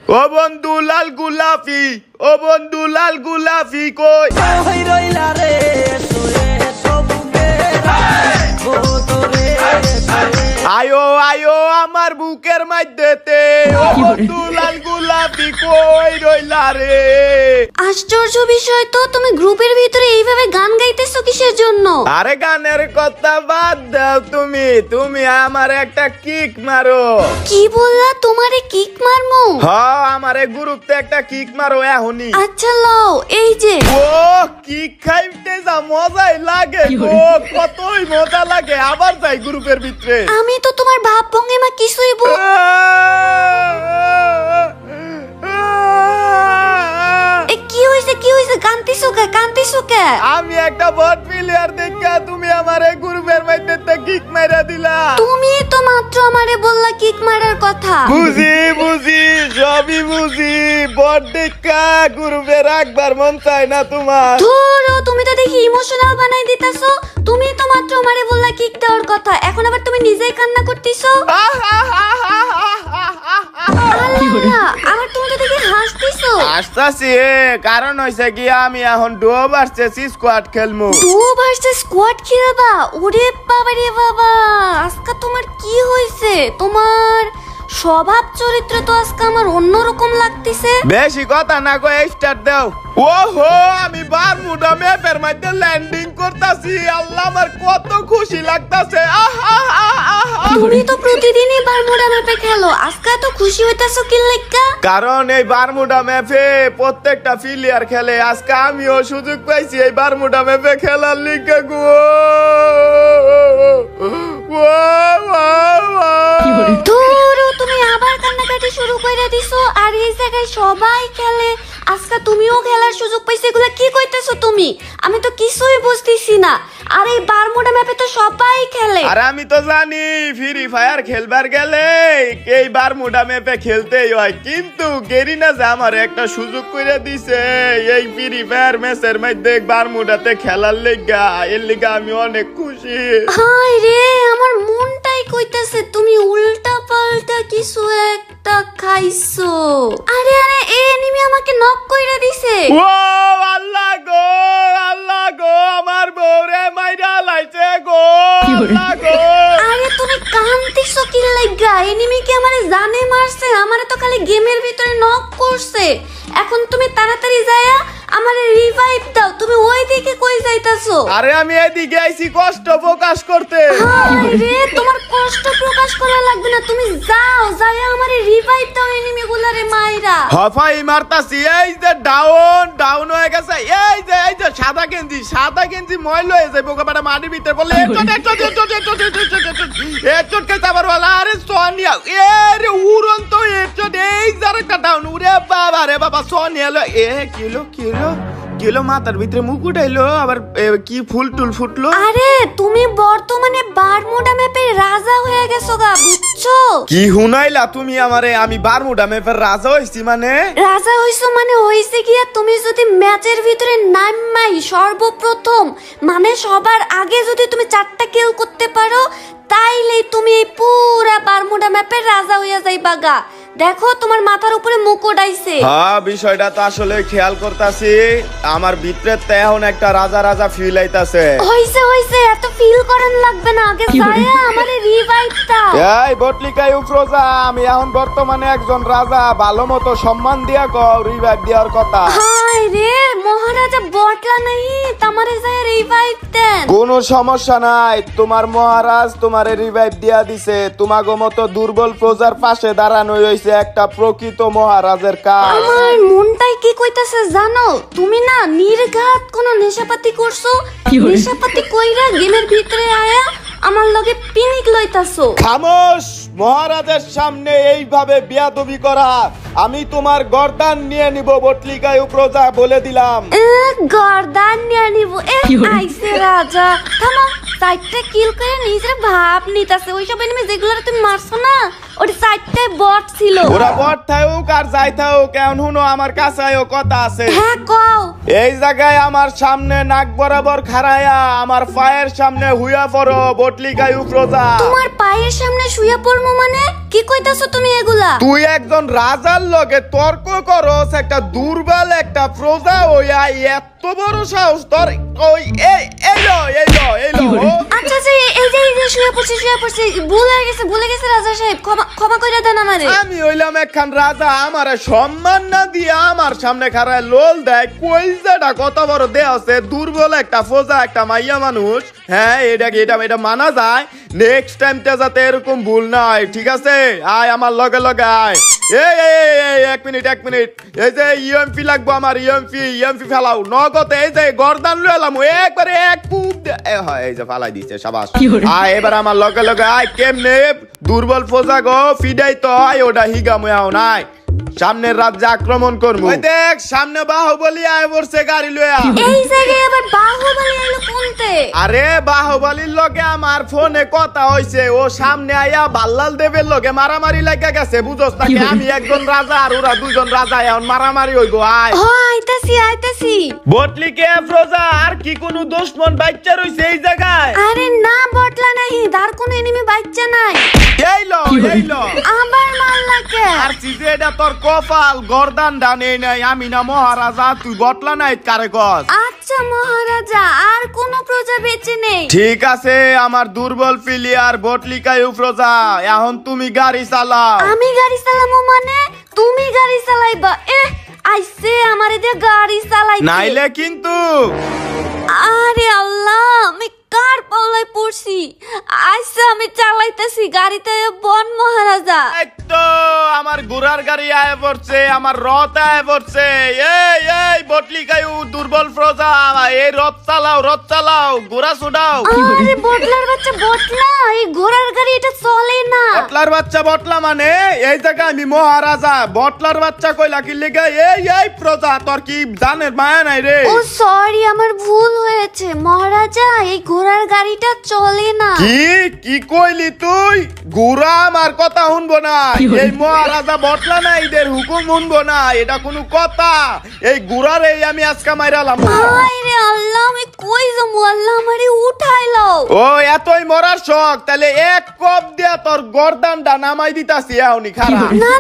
ও বন্ধু লাল গোলাপি, ও বন্ধু লাল গোলাপি কই রইলা রে আয়ো আয়ো আমার বুকের মধ্যেতে, ও বন্ধু লাল গোলাপি কই রইলা রে। আশ্চর্য বিষয় তো, তুমি গ্রুপের ভিতরে এইভাবে গান গাইতেছো কিসের জন্য? আরে গানের কথা বাদ দাও, তুমি তুমি আমার একটা কিক মারো। কি বললা? তোমারে কিক মারমু? হ্যাঁ আমারে গ্রুপতে একটা কিক মারো এখনই। আচ্ছা লও, এই যে। ও কিক খাইতে যা মজাই লাগে গো, কতই মজা লাগে। আবার যাই গ্রুপের ভিতরে। আমি তো তোমার ভাব ভঙ্গিমা কিছুই কি হইছে কি হইছে? কান্তিছো কে কান্তিছো কে? আমি একটা বট প্লেয়ার দেখা তুমি আমারে গ্রুপের মধ্যে কিক মাইরা দিলা। তুমি তো মাত্র আমারে বললা কিক মারার কথা। বুঝি বুঝি সবই বুঝি, বট দেখা গ্রুপে রাখবার মন চায় না তোমার। ধরো, তুমি তো দেখি ইমোশনাল বানাই দিতাছো। তুমি তো মাত্র আমারে বললা কিক দেওয়ার কথা, এখন আবার তুমি নিজেই কান্না করতেছো। আল্লাহ, আবার তুমি তো দেখি হাসতেছো। আসতাছি, কারণ হইছে কি আমি এখন ডো ভার্সেস স্কোয়াড খেলমু। টু ভার্সেস স্কোয়াড খেলবা? ওরে বাবা রে বাবা, আজকে তোমার কি হইছে? তোমার স্বভাব চরিত্র তো আজকে আমার অন্যরকম লাগতেছে। বেশি কথা না কই স্টার্ট দাও। ওহো আমি বারমুডা ম্যাপের মধ্যে ল্যান্ডিং করতাছি। আল্লাহ আমার কত খুশি লাগতাছে। তুমি তো প্রতিদিনই বারমুডা ম্যাপে খেলো, আজকে তো খুশি হইতাছো কি লাগা? কারণ এই বারমুডা ম্যাপে প্রত্যেকটা প্লেয়ার খেলে, আজকে আমিও সুযোগ পাইছি এই বারমুডা ম্যাপে খেলার লিগে গো। ধরো, তুমি আবার কান্নাকাটি শুরু করে দিছো। আর এই জায়গায় সবাই খেলে, আজকে তুমিও খেলার সুযোগ পাইছো। এগুলা কি কইতেছো তুমি? আমি তো কিছুই বুঝতেছি না। আর এই বারমুডা ম্যাপে তো সবাই খেলে। আর আমি তো জানি ফ্রি ফায়ার খেলবার গেলে এই বারমুডা ম্যাপে খেলতেই হয়, কিন্তু গেরিনা যে আমার একটা সুযোগ করে দিছে এই ফ্রি ফায়ার ম্যাচের মধ্যে বারমুডাতে খেলার লিগা। এর লিগা আমি অনেক খুশি। হায় রে, আমার মনটাই কইতাছে তুমি উল্টা পাল্টা কিছু একটা খাইছো। আরে আরে, এই এনিমি আমাকে নক কইরা দিছে। ও আল্লাহ গো, আল্লাহ গো, আমার বউরে মাইরা লাইছে গো, আল্লাহ গো। আরে তুমি কান্তিছো কি লাগা? এনিমি কি আমারে জানে মারছে? আমারে তো খালি গেমের ভিতরে নক করছে। এখন তুমি তাড়াতাড়ি যায়া আমারে রিভাইভ দাও। তুমি ওই দিকে কই যাইতাছো? আরে আমি এদিকে আইছি কষ্ট প্রকাশ করতে। আরে তোমার কষ্ট প্রকাশ করা লাগবে না, তুমি যাও, যায়া আমারে রিভাইভ দাও এনিমি গুলারে মাইরা। হফাই মারতাছি, এই যে ডাউন ডাউন হয়ে গেছে। এই যে সাদা গেঞ্জি ময়ল হয়ে যায় বোকাপাটা মাটির ভিতরে বলে হেডশট খাইতে আবার বলা। আরে সোনিয়া এ রে উড়ন্ত হেডশট। এই যে আরেকটা ডাউন। উরে বাবা রে বাবা, সোনিয়া লো এ কিলো মাথার ভিতরে মুখ উঠাইলো আবার। কি ফুল টুল ফুটলো। আরে তুমি বর্তমানে বারমুডা ম্যাপের রাজা হয়ে গেছো গা, বুঝছো? কি হুনাইলা তুমি আমারে? আমি বারমুডা ম্যাপের রাজা হইছি মানে? রাজা হইছো মানে হইছে গিয়া তুমি যদি ম্যাচের ভিতরে নামমাই সর্বপ্রথম, মানে সবার আগে যদি তুমি 4টা কিল করতে পারো, তাইলে তুমি এই পুরা বারমুডা ম্যাপের রাজা হইয়া যাইবা গা। দেখো তোমার মাথার উপরে মুকুট আইছে। হ্যাঁ বিষয়টা তো আসলে খেয়াল করতাছি, আমার ভিতরে তো এখন একটা রাজা রাজা ফিল আইতাছে। হইছে, এত ফিল করান লাগবে না, আগে যায়া আমারে রিভাইভ দাও। এই বটলিকাই উফরোজা, আমি এখন বর্তমানে একজন রাজা, ভালো মতো সম্মান দিয়া কও রিভাইভ দেওয়ার কথা। হায় রে, মহারাজা বটলা নাই, তোমারে যায় রিভাইভ দেন। কোনো সমস্যা নাই, তোমার মহারাজ তোমারে রিভাইভ দিয়া দিছে। তোমাগো মতো দুর্বল প্রজার পাশে দাঁড়ানো হইছে একটা প্রকৃত মহারাজের কাজ। আমার মনটাই কি কইতাছে জানো? তুমি না নির্ঘাত কোন নেশাপাতি করছো। নেশাপাতি কইরা গেমের ভিতরে আয়া আমার লগে পিনিক লইতাছো। খামোশ, মহারাজের সামনে এইভাবে বেয়াদবি করা, আমি তোমার গর্দান নিয়ে নিব বটলিকায় প্রজা, বলে দিলাম। গর্দান নিয়ে নিব? আইছে রাজা। থামো, 4টা কিল করে নিজের ভাব নিতাছে। ওইসব এনিমি যেগুলো তুমি মারছো না, ওটা চারটে বট ছিল। ওরা বট থাকুক আর যাই থাকুক, কেমন হুনো আমার কাছেও কথা আছে। হ্যাঁ কও। এই জায়গায় আমার সামনে নাক বরাবর খাড়ায়া আমার পায়ের সামনে হুইয়া পড়ো বটলিকায় উফরোজা। তোমার পায়ের সামনে শুয়ে পড়বো মানে কি কইতাছো তুমি এগুলা? তুই একজন রাজার লগে তর্ক করস, একটা দুর্বল একটা প্রজা হইয়া এত বড় সাহস তোর? ওই এলো আচ্ছা আচ্ছা, এই যে শুয়ে পড়ছি ভুলে গেছে রাজা সাহেব, ক্ষমা করে দেন আমারে। আমি হইলাম একখান রাজা, আমারে সম্মান না দিয়ে আমার সামনে খাড়ায় লোল দেয়, কইজাটা কত বড় দেহ আছে, দুর্বল একটা ফোজা একটা মাইয়া মানুষ। হ্যাঁ এটা মানা যায়। নেক্সট টাইমটা যাতে এরকম ভুল না হয়, ঠিক আছে? আয় আমার লগে লগে আয়। এই এক মিনিট এই যে ইএমপি লাগবো আমার, ইএমপি ফেলাও নগদে। এই যে গর্দান লইলাম একবারে এক পুপ হয়, এই যে ফালাই দিছে, শাবাশ। আয় এবার আমার লগে লগে আয়। কেমনে দুর্বল ফোজা গো ফিডাই তো হয়, ওটা হিগাময়াও নাই। সামনের রাজ্যে আক্রমণ করবো। দেখ সামনে বাহুবলী আয় পড়ছে গাড়ি লইয়া। এই জায়গায় আবার বাহুবলী এলো কোনতে? আরে বাহুবলীর লগে আমার ফোনে কথা হইছে, ও সামনে আইয়া বাল্লাল দেবের লগে মারামারি লাগা গেছে, বুঝছ না? আমি একজন রাজা আর ওরা দুজন রাজা, এখন মারামারি হইব। আয় আইতাছি। বটলি কে ফ্রোজা আর কি কোনো দুশমন বাচ্চা রইছে এই জায়গায়? আরে না বটলা নাই, তার কোনো এনিমি বাচ্চা নাই। এই লো আবার মারলা কে? আর সিজে এটা তোর কপাল, গর্দান ডানে নাই। আমি না মহারাজা, তুই বটলা নাই কারে কস? আচ্ছা মহারাজা, আর কোনো প্রজা বেঁচে নেই? ঠিক আছে, আমার দুর্বল প্লেয়ার বটলিকা ইউফ্রোজা, এখন তুমি গাড়ি চালাও। আমি গাড়ি চালামো মানে? তুমি গাড়ি চালাইবা? আইছে আমারে দিয়ে গাড়ি চালাইতে। নাইলে কিন্তু আরে আল্লাহ, আমি কার পাল্লায় পড়ছি? আচ্ছা আমি চালাইতেছি গাড়িতে। বন মহারাজা, তো আমার ঘোড়ার গাড়ি আয় পড়ছে, আমার রথ আয় পড়ছে। এই বটলিকায়ু দুর্বল প্রজা, এই রথ চালাও ঘোড়া ছুটাও। আরে বটলার বাচ্চা বটলা, এই ঘোড়ার গাড়ি এটা চলে না। বটলার বাচ্চা বটলা মানে? এই জায়গা আমি মহারাজা, বটলার বাচ্চা কইলা কি লেগে? এই প্রজা, তোর কি জানের মায়া নাই রে? ও সরি, আমার ভুল হয়েছে মহারাজা, এই ঘোড়ার গাড়িটা চলে না। কি কইলি তুই? ঘোড়া আমার কথা শুনবো না? এই মহারাজা বটলা না, এদের হুকুম শুনবো না? এটা কোনো কথা? এই ঘোড়ার এই আমি আজকে মাইরালাম। আরে আল্লাহ, আমি কই যাবো? আল্লাহ আমারে উঠাইলো। ও এতই মরার শখ, তাহলে এক কপ দিয়া তোর গর্দানটা নামাই দিতাছি এখনই, খারাপ। না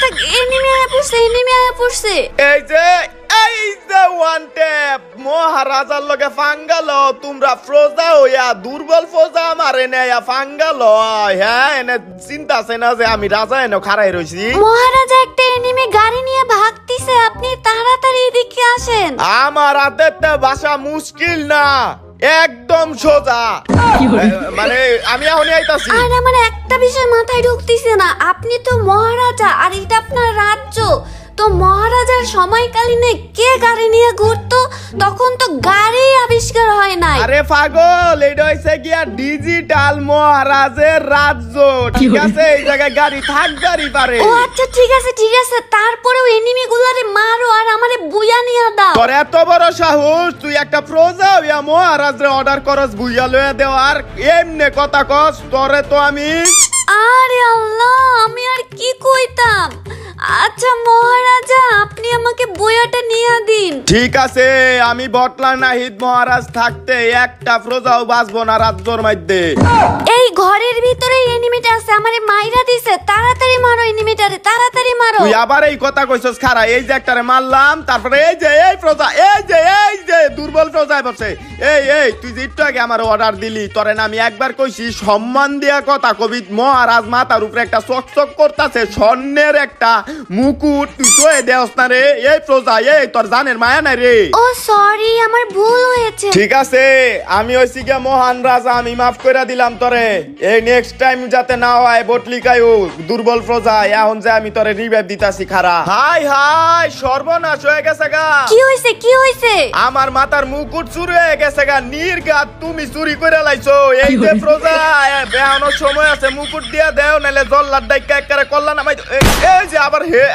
থাক, এনিমি আয়া পড়ছে। এই যে ওয়ান ট্যাপ মহারাজার লগে ফাঙ্গালো, তোমরা ফ্রোজা হইয়া দুর্বল ফ্রোজা মারে নেয়া ফাঙ্গালো। হ্যাঁ এনে চিন্তা আছে না যে আমি রাজা এনে খাড়াই রইছি? মহারাজা একটা এনিমি গাড়ি নিয়ে ভাগতিছে, আপনি তাড়াতাড়ি এদিকে আসেন। আমার হাতে বাসা মুশকিল না, একদম সোজা। মানে আমি এখনই আইতাছি। আর আমার একটা বিষয় মাথায় ঢুকতেছে না, আপনি তো মহারাজা আর এটা আপনার রাজ্য, তো মহারাজার সময়কালীনে কে গাড়ি নিয়ে ঘুরতো? তখন তো গাড়ি আবিষ্কার হয় নাই। আরে পাগল, এটা হইছে গিয়া ডিজিটাল মহারাজের রাজ্য, ঠিক আছে? এই জায়গায় গাড়ি থাকবারই পারে। ও আচ্ছা ঠিক আছে, তারপরেও এনিমি গুলারে মারো আর আমারে বুয়া নিয়ে দাও। তোর এত বড় সাহস, তুই একটা প্রজা হইয়া মহারাজরে অর্ডার করস বুইয়া লইয়া দেওয়ার? এমনে কথা কস? তোরে তো আমি আরে আল্লাহ, আমি আর কি কইতাম। আচ্ছা মহারাজা, আপনি আমাকে বইয়াটা নিয়ে দিন। ঠিক আছে, আমি বটলা নাহিদ মহারাজ থাকতে একটা প্রজাও বাঁচবো না রাজ্যর মধ্যে। এই ঘরের ভিতরে এনিমিটা আছে, আমারে মাইরা দিছে, তাড়াতাড়ি মারো এনিমিটারে, তাড়াতাড়ি মারো। তুই আবার এই কথা কইছস? খারা, এই যে একটারে মারলাম, তারপরে এই প্রজা, এই যে দুর্বল প্রজায় বসে। এই তুই যে একটু আগে আমার অর্ডার দিলি, তোরে না আমি একবার কইছি সম্মান দিয়া কথা কবি। মহারাজ মাথার উপরে একটা চকচক করতাছে স্বর্ণের একটা মুকুট, তুই তো দেওস না রে? এই প্রজা, এই তোর জানের মায়া নাই রে? ও সরি, আমার ভুল হয়েছে। ঠিক আছে, আমি হইছি গিয়া মহান রাজা, আমি মাফ করে দিলাম তোরে। এই নেক্সট টাইম যাতে না হয় বটলিকায়ু দুর্বল প্রজা, এখন যে আমি তোরে রিভাইভ দিতাছি। খারা, হাই সর্বনাশ হয়ে গেছে গা। কি হইছে? আমার মাথার মুকুট চুরি হয়ে গেছে গা। নির্ঘাত তুমি চুরি করে লাইছো। এই যে প্রজা, বেহানোর সময় আছে, মুকুট দিয়া দেও, নাইলে জল্লাদ ডাইকা একবারে কল্লা নামাই। এই যে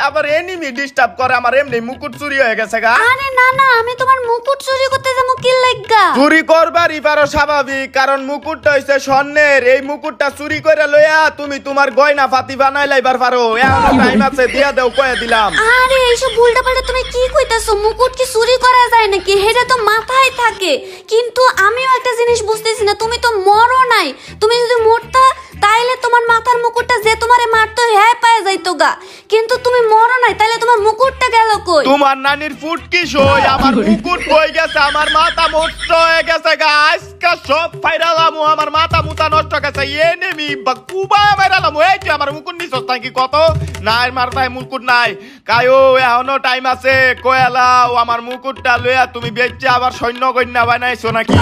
আবার এনিমি ডিস্টার্ব করে, আমার এমনি মুকুট চুরি হয়ে গেছে গা। আরে না, আমি তোমার মুকুট চুরি করতে যাবো কি লাগা? চুরি করবারই পারো, স্বাভাবিক, কারণ মুকুটটা হইছে স্বর্ণের। এই মুকুটটা চুরি করে লইয়া তুমি তোমার গয়না ফাতি বানাই লাইবার পারো। এখনো টাইম আছে, দিয়া দেও, কয়ে দিলাম। আরে এইসব উল্টাপাল্টা তুমি কি কইতাছো? মুকুট কি চুরি করা যায় নাকি? হেটা তো মাথায় থাকে। কিন্তু আমিও একটা জিনিস বুঝতেছি না, তুমি তো মরো নাই। তুমি যদি মরতা তাইলে তোমার মাথার মুকুটটা যে তোমারে মারতো হ্যাঁ পায়ে যাইতো গা। কিন্তু তুমি মরো নাই, তাইলে তোমার মুকুটটা গেল কই? তোমার নানির ফুটকি সই, আমার মুকুট কই গেছে, আমার মাথা নষ্ট হয়ে গেছে গা। আজকে সব ফাইরালাম, আমার মাথা মুতা নষ্ট গেছে। এনেমি বা কুবা মাইরালাম। এই তুই আমার মুকুট নিছস নাকি? কত নাই মারতাই মুকুট নাই। কায়ো এখনো টাইম আছে, কয়ালাও আমার মুকুটটা লইয়া তুমি বেচে আবার সৈন্য কন্যা বানাইছো নাকি?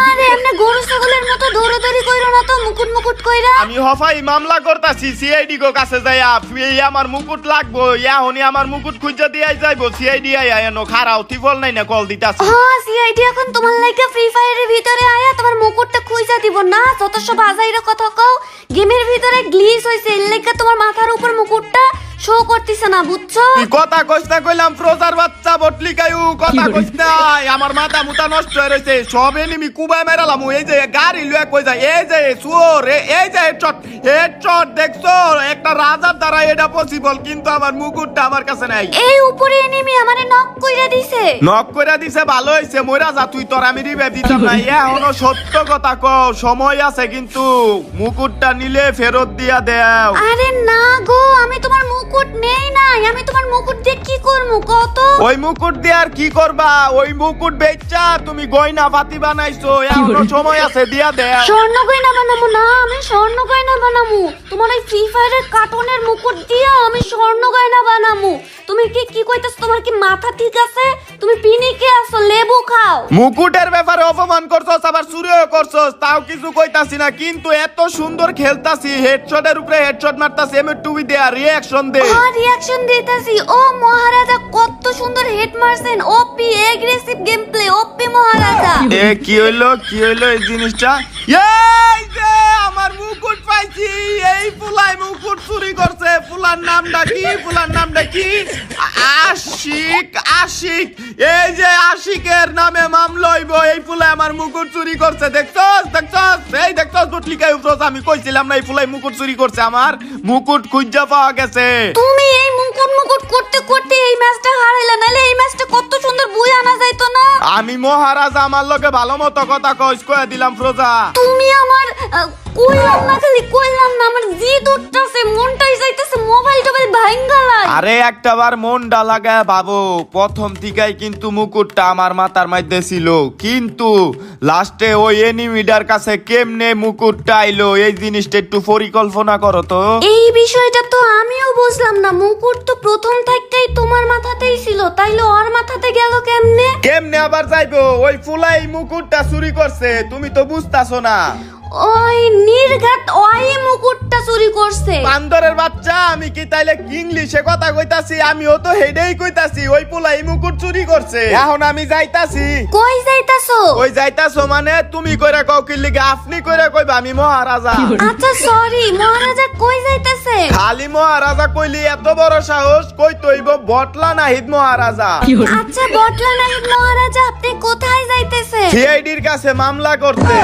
আরে এমনি গরু ছাগলের মতো দৌড়াদৌড়ি কইরো না তো, মুকুট মুকুট কইরা। আমি হফাই মামলা করতাছি সিআইডি গো কাছে যাইয়া, এই আমার মুকুট লাগবো। এখনই আমার মুকুট খুঁজে দিয়াই যাইবো। সিআইডি আইয়া এনো খারাও, ত্রিফল নাই না কল দিতাছি। হ্যাঁ, সিআইডি এখন তোমার লাইকা ফ্রি ফায়ারের ভিতরে আয়া তোমার মুকুটটা খুঁজা দিব না। যত সব আজাইরা কথা কও, গেমের ভিতরে গ্লিচ হইছে, এর লাইকা তোমার মাথার উপর মুকুটটা শো করতেছে না, বুঝছো? তুই কথা কইছ না কইলাম, ফ্রোজার বাচ্চা বটলি কায়ু, কথা কইছ না। আমার মাথা মুতা নষ্ট হয়ে রইছে, সব এনিমি কুবায় মেরালাম। এই যে গাড়ি লয়ে কই যায়, এই যে সুর, এই যে হেডশট দেখছো? একটা রাজার দ্বারা এটা পসিবল, কিন্তু আমার মুকুটটা আমার কাছে নাই। এই উপরে এনিমি আমারে নক কইরা দিছে। নক কইরা দিছে, ভালো হইছে। মইরা যা তুই, তোর আমি রিভাইভ দিতাম না। এখনো সত্য কথা কও, সময় আছে কিন্তু। মুকুটটা নিলে ফেরত দিয়া দেও। আরে না গো, আমি তোমার মুকুট নেই নাই। আমি তোমার মুকুট দিয়ে কি করবো কত? ওই মুকুট দিয়ে আর কি করবা? ওই মুকুট বেচা তুমি গয়না পাতি বানাইছো। এখনো সময় আছে, দিয়া দেও। স্বর্ণ গয়না বানাবো না, আমি স্বর্ণ গয়না বানাবো। তোমার এই ফ্রি ফায়ারের কার্টুনের মুকুট দিয়ে আমি স্বর্ণ গয়না বানাবো। তুমি কি কইতাছ? তোমার কি মাথা ঠিক আছে? তুমি পিনিকে আসো, লেবু খাও। মুকুটের ব্যাপারে অপমান করছস, আবার চুরিও করছস, তাও কিছু কইতাছি না। কিন্তু এত সুন্দর খেলতাছি, হেডশটের উপরে হেডশট মারতাছি, এমএ2 দেয়া রিঅ্যাকশন দে। হ্যাঁ, রিঅ্যাকশন দিতাছি। ও মহারাজা, কত সুন্দর হেড মারছেন। ওপি এগ্রেসিভ গেম প্লে, ওপি মহারাজা। কি হইলো এই জিনিসটা? এই যে আমার মুকুট পাইছি। এই ফুলাই মুকুট চুরি করছে। ফুলার নামটা কি? আশিক। এই যে আশিকের নামে মামলা হইব। এই ফুলাই আমার মুকুট চুরি করছে। দেখছস? এই দেখছস বটলিকায় উপরস, আমি কইছিলাম না এই ফুলাই মুকুট চুরি করছে। আমার মুকুট খুঁজা পাওয়া গেছে। তুমি এই মুকুট করতে করতে এই ম্যাচটা হারাইলা, নালে এই ম্যাচটা কত সুন্দর বই আনা যাইতো না। আমি মহারাজা, আমার লগে ভালো মতো কথা কইয়া দিলাম ফ্রোজা। তুমি আমার কইলাম না আমার জিদ উঠতাছে, মনটাই যাইতেছে মোবাইল ভাঙ্গালাই। আরে একটা বার মনটা লাগায় ভাবো, প্রথম থেকেই কিন্তু মুকুটটা আমার মাথার মধ্যে ছিল, কিন্তু লাস্টে ওই এনিমিটার কাছে কেমনে মুকুটটা আইলো, এই জিনিসটা একটু পরিকল্পনা করো তো। এই বিষয়টা তো আমিও বুঝলাম না। মুকুট তো প্রথম থাকতেই তোমার মাথাতেই ছিল, তাইলে ওর মাথাতে গেল কেমনে আবার যাইবো? ওই ফুলাই মুকুটটা চুরি করছে, তুমি তো বুঝতাছো না। ওই নির্ঘাত ওই মুকুটটা চুরি করছে। বান্দরের বাচ্চা, আমি কি তাইলে ইংলিশে কথা কইতাছি? আমিও তো হেডেই কইতাছি ওই ফুলাই মুকুট চুরি করছে। এখন আমি যাইতাছি। কই যাইতাছো? ওই যাইতাছো মানে তুমি কইরা কও কি লিগে? আপনি কইরা কইবা আমি মহারাজা। আচ্ছা সরি, মহারাজা কই যাইতাছে? খালি মহারাজা কইলি এত বড় সাহস? কই তৈব বটলা নাহিদ মহারাজা। আচ্ছা বটলা নাহিদ মহারাজা, আপনি কোথায় যাইতেছে? সিআইডির কাছে মামলা করতে।